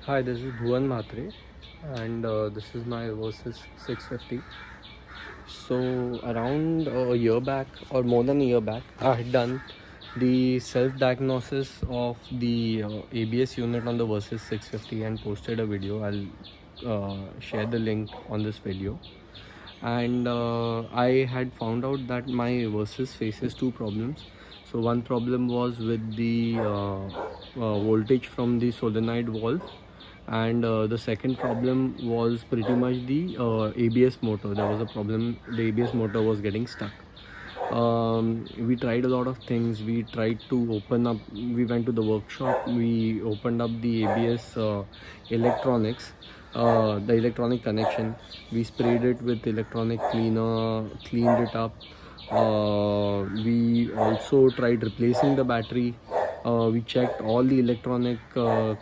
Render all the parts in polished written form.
Hi, this is Bhuvan Mhatre, and this is my Versys 650. So, around a year back, or more than a year back, I had done the self-diagnosis of the ABS unit on the Versys 650 and posted a video. I'll share the link on this video. And I had found out that my Versys faces two problems. So one problem was with the voltage from the solenoid valve, and the second problem was pretty much the ABS motor. There was a problem, the ABS motor was getting stuck. We tried a lot of things. We tried to open up, we went to the workshop, we opened up the ABS electronics, the electronic connection. We sprayed it with electronic cleaner, cleaned it up. We also tried replacing the battery. We checked all the electronic or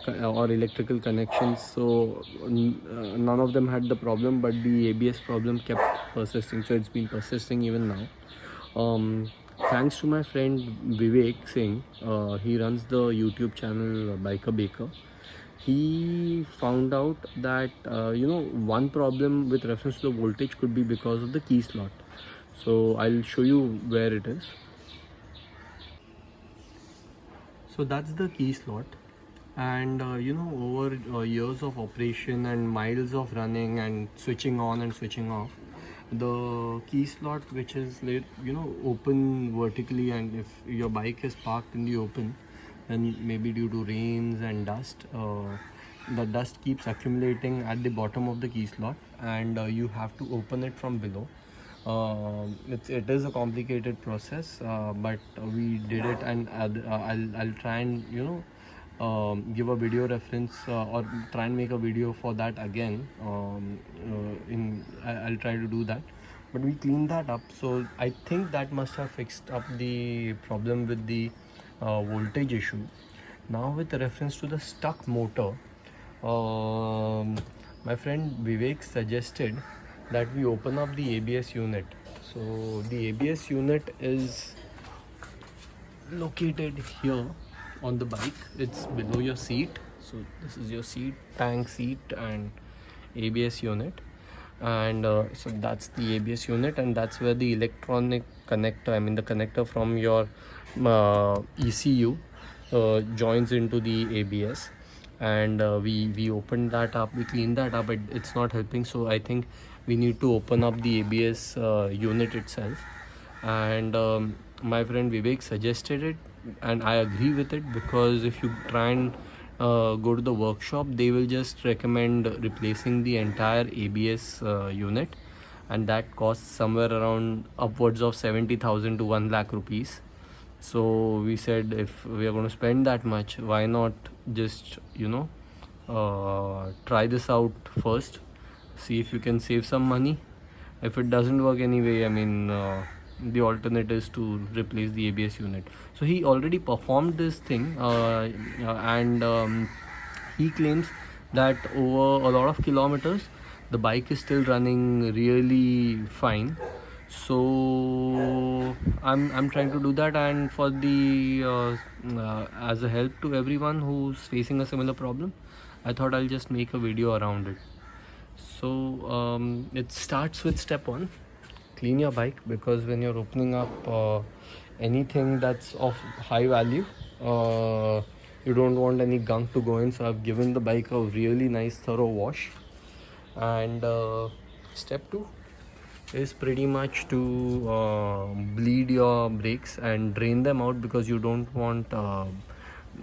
electrical connections, so none of them had the problem, but the ABS problem kept persisting. So it's been persisting even now. Thanks to my friend Vivek Singh, he runs the YouTube channel Biker Baker. He found out that one problem with reference to the voltage could be because of the key slot. So I'll show you where it is. So that's the key slot, and over years of operation and miles of running and switching on and switching off, the key slot, which is open vertically, and if your bike is parked in the open, then maybe due to rains and dust, the dust keeps accumulating at the bottom of the key slot, and you have to open it from below. It is a complicated process, but we did it, and I'll try and give a video reference, or try and make a video for that again. I'll try to do that, but we cleaned that up, so I think that must have fixed up the problem with the voltage issue. Now, with reference to the stuck motor, my friend Vivek suggested that we open up the ABS unit. So the ABS unit is located here on the bike. It's below your seat. So this is your seat, tank seat, and ABS unit. And so that's the ABS unit, and that's where the electronic connector, I mean the connector from your ECU joins into the ABS. And we opened that up, we cleaned that up, but it's not helping. So I think we need to open up the ABS unit itself. And my friend Vivek suggested it, and I agree with it, because if you try and go to the workshop, they will just recommend replacing the entire ABS unit, and that costs somewhere around upwards of 70,000 to 1 lakh rupees. So we said, if we are going to spend that much, why not just try this out first, see if you can save some money. If it doesn't work anyway, I mean the alternate is to replace the ABS unit. So he already performed this thing, and he claims that over a lot of kilometers the bike is still running really fine. So I'm trying to do that, and for the as a help to everyone who's facing a similar problem, I thought I'll just make a video around it. So it starts with step 1: clean your bike, because when you're opening up anything that's of high value, you don't want any gunk to go in. So I've given the bike a really nice thorough wash. And step 2 is pretty much to bleed your brakes and drain them out, because you don't want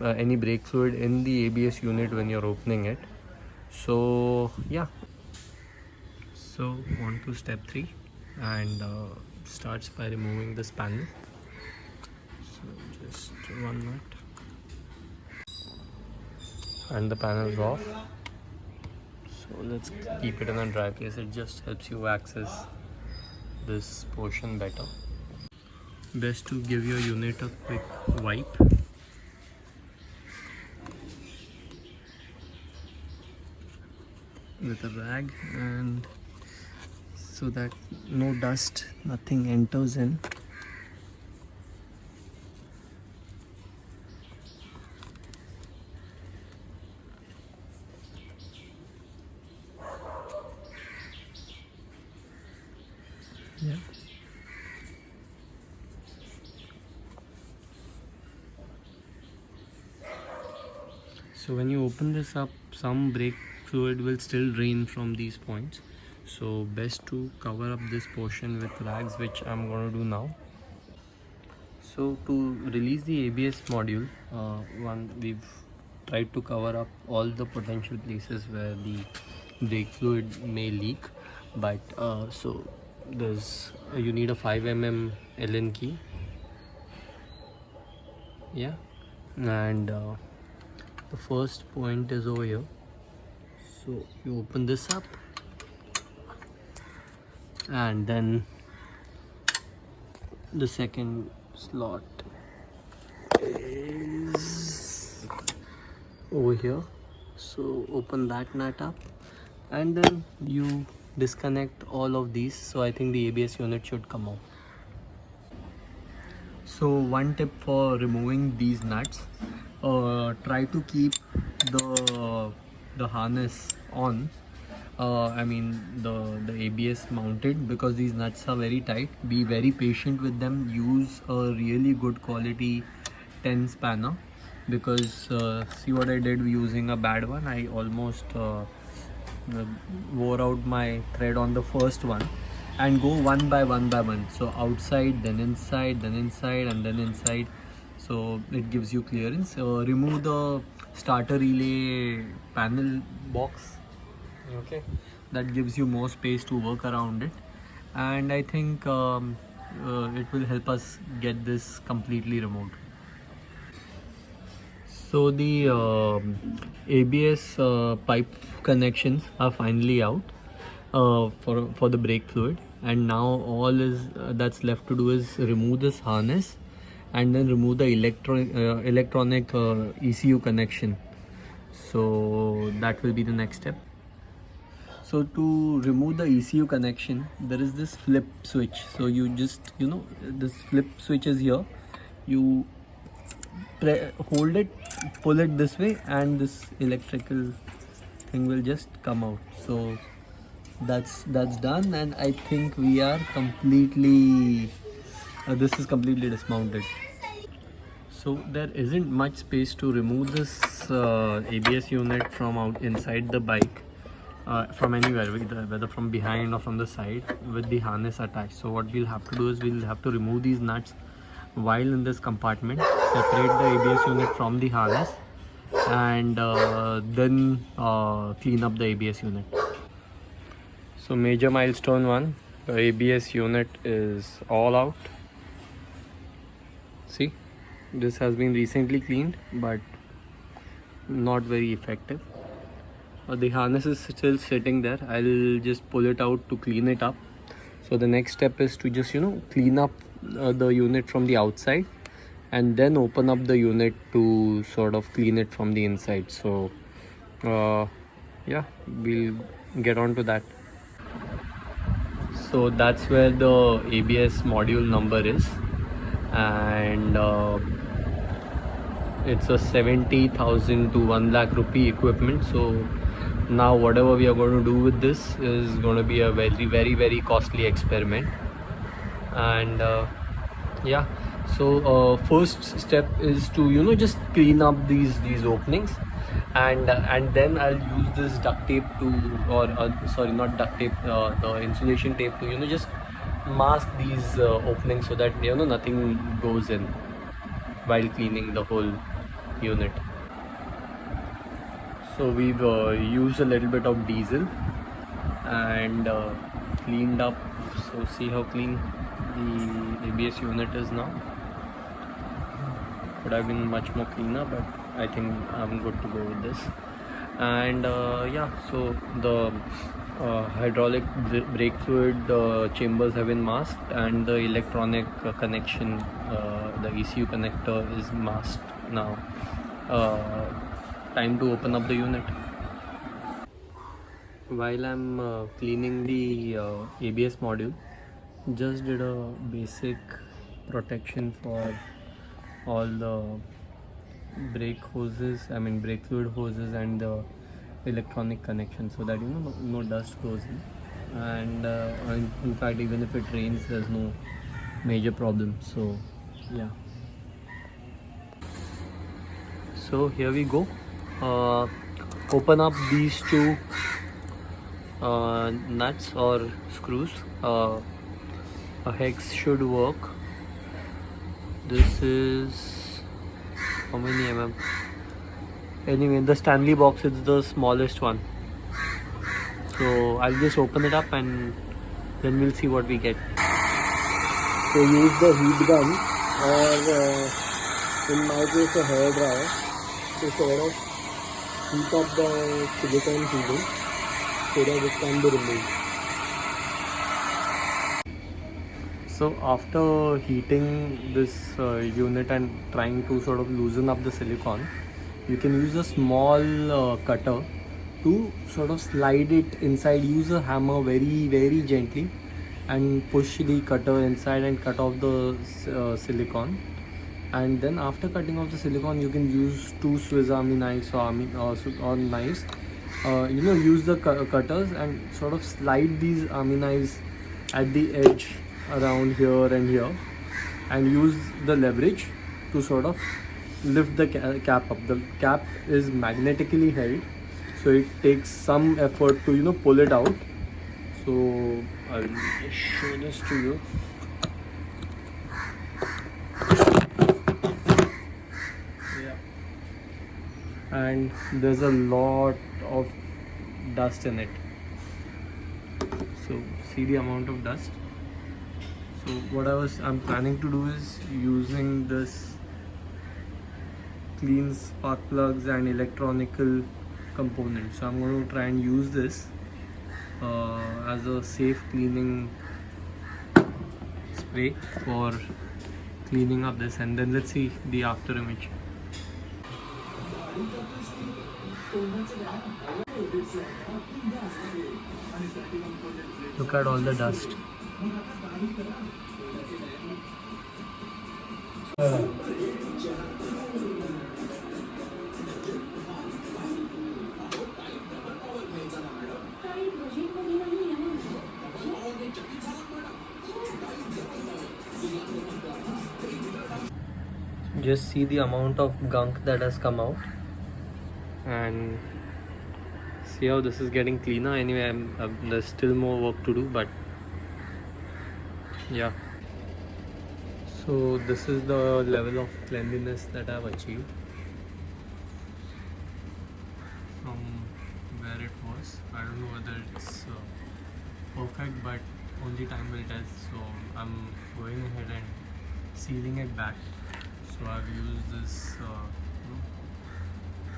any brake fluid in the ABS unit when you're opening it. So yeah, so on to step 3, and starts by removing this panel. So just one nut, and the panel is off. So let's keep it in a dry place. It just helps you access this portion better. Best to give your unit a quick wipe. With a rag, and so that no dust, nothing enters in. So when you open this up, some brake fluid will still drain from these points, so best to cover up this portion with rags, which I'm going to do now. So to release the ABS module, we've tried to cover up all the potential places where the brake fluid may leak, but so you need a 5 mm Allen key, yeah, and the first point is over here. So you open this up, and then the second slot is over here. So open that nut up, and then you disconnect all of these. So I think the ABS unit should come off. So one tip for removing these nuts, try to keep the harness on, I mean the ABS mounted, because these nuts are very tight. Be very patient with them. Use a really good quality 10 spanner, because see what I did using a bad one. I almost wore out my thread on the first one, and go one by one. So outside, then inside, then inside, and then inside, so it gives you clearance. Remove the starter relay panel box, okay, that gives you more space to work around it, and I think it will help us get this completely removed. So the ABS pipe connections are finally out for the brake fluid, and now all is that's left to do is remove this harness, and then remove the electronic ECU connection. So that will be the next step. So to remove the ECU connection, there is this flip switch. So you just, this flip switch is here. You hold it, pull it this way, and this electrical thing will just come out. So that's done, and I think we are completely this is completely dismounted. So there isn't much space to remove this ABS unit from inside the bike, from anywhere, whether from behind or from the side, with the harness attached. So what we'll have to do is we'll have to remove these nuts while in this compartment, separate the ABS unit from the harness, and then clean up the ABS unit. So major milestone 1, the ABS unit is all out. See, this has been recently cleaned, but not very effective. The harness is still sitting there. I'll just pull it out to clean it up. So the next step is to just clean up the unit from the outside, and then open up the unit to sort of clean it from the inside. So yeah, we'll get on to that. So that's where the ABS module number is, and it's a 70,000 to 1 lakh rupee equipment. So now whatever we are going to do with this is going to be a very costly experiment. And yeah, so first step is to just clean up these openings, and then I'll use this duct tape to, or sorry, not duct tape, the insulation tape to just mask these openings, so that nothing goes in while cleaning the whole unit. So we've used a little bit of diesel and cleaned up. So see how clean the ABS unit is now. Could have been much more cleaner, but I think I'm good to go with this. And yeah, so the hydraulic brake fluid chambers have been masked, and the electronic connection, the ECU connector, is masked now. Time to open up the unit. While I'm cleaning the ABS module, just did a basic protection for all the brake fluid hoses and the electronic connection, so that no dust goes in, and in fact, even if it rains, there's no major problem. So yeah, so here we go. uh, open up these two nuts or screws. A hex should work. This is how many mm? Anyway, in the Stanley box it's the smallest one. So I'll just open it up and then we'll see what we get. So use the heat gun or in my case a hair dryer to sort of heat up the silicone sealing so that it can be removed. So after heating this unit and trying to sort of loosen up the silicone, you can use a small cutter to sort of slide it inside. Use a hammer very gently and push the cutter inside and cut off the silicone. And then after cutting off the silicone, you can use two Swiss Army knives or knives. Use the cutters and sort of slide these army knives at the edge around here and here, and use the leverage to sort of lift the cap up. The cap is magnetically held, so it takes some effort to pull it out. So I'll just show this to you. Yeah. And there's a lot of dust in it. So see the amount of dust. So what I'm planning to do is using this clean spark plugs and electronical components. So I'm going to try and use this as a safe cleaning spray for cleaning up this, and then let's see the after image. Look at all the dust. Just see the amount of gunk that has come out, and see how this is getting cleaner. Anyway, there's still more work to do, but yeah. So this is the level of cleanliness that I've achieved from where it was. I don't know whether it's perfect, but only time will tell. So I'm going ahead and sealing it back. So I've used this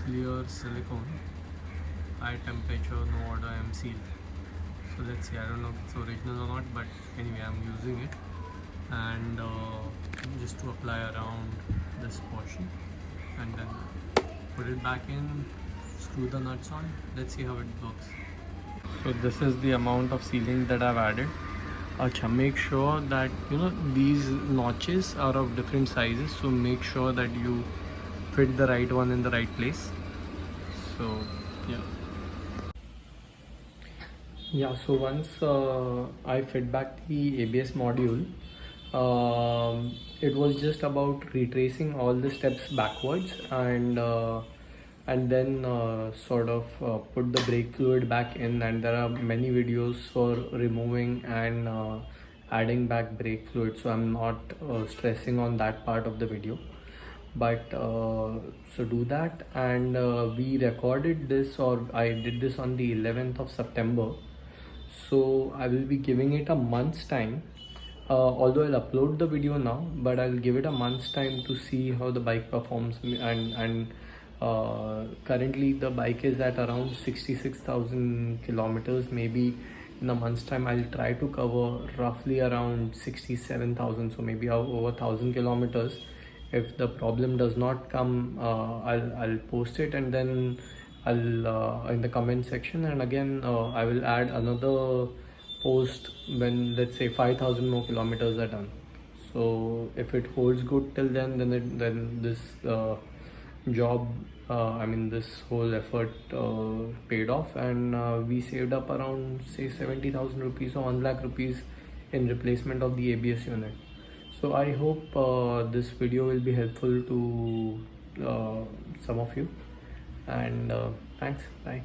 clear silicone, high temperature, no order sealed. So let's see, I don't know if it's original or not, but anyway I'm using it, and just to apply around this portion and then put it back in, screw the nuts on. Let's see how it works. So this is the amount of sealing that I've added. Make sure that these notches are of different sizes, so make sure that you fit the right one in the right place. So yeah, so once I fit back the ABS module, it was just about retracing all the steps backwards and then sort of put the brake fluid back in, and there are many videos for removing and adding back brake fluid, so I'm not stressing on that part of the video. But so do that, and we recorded this, or I did this on the 11th of September. So I will be giving it a month's time, although I'll upload the video now, but I'll give it a month's time to see how the bike performs. And currently the bike is at around 66,000 kilometers. Maybe in a month's time I'll try to cover roughly around 67,000, so maybe over 1,000 kilometers. If the problem does not come, I'll post it, and then I'll in the comment section, and again I will add another post when, let's say, 5,000 more kilometers are done. So if it holds good till then this job, this whole effort paid off, and we saved up around, say, 70,000 rupees or 1 lakh rupees in replacement of the ABS unit. So I hope this video will be helpful to some of you, and thanks, bye.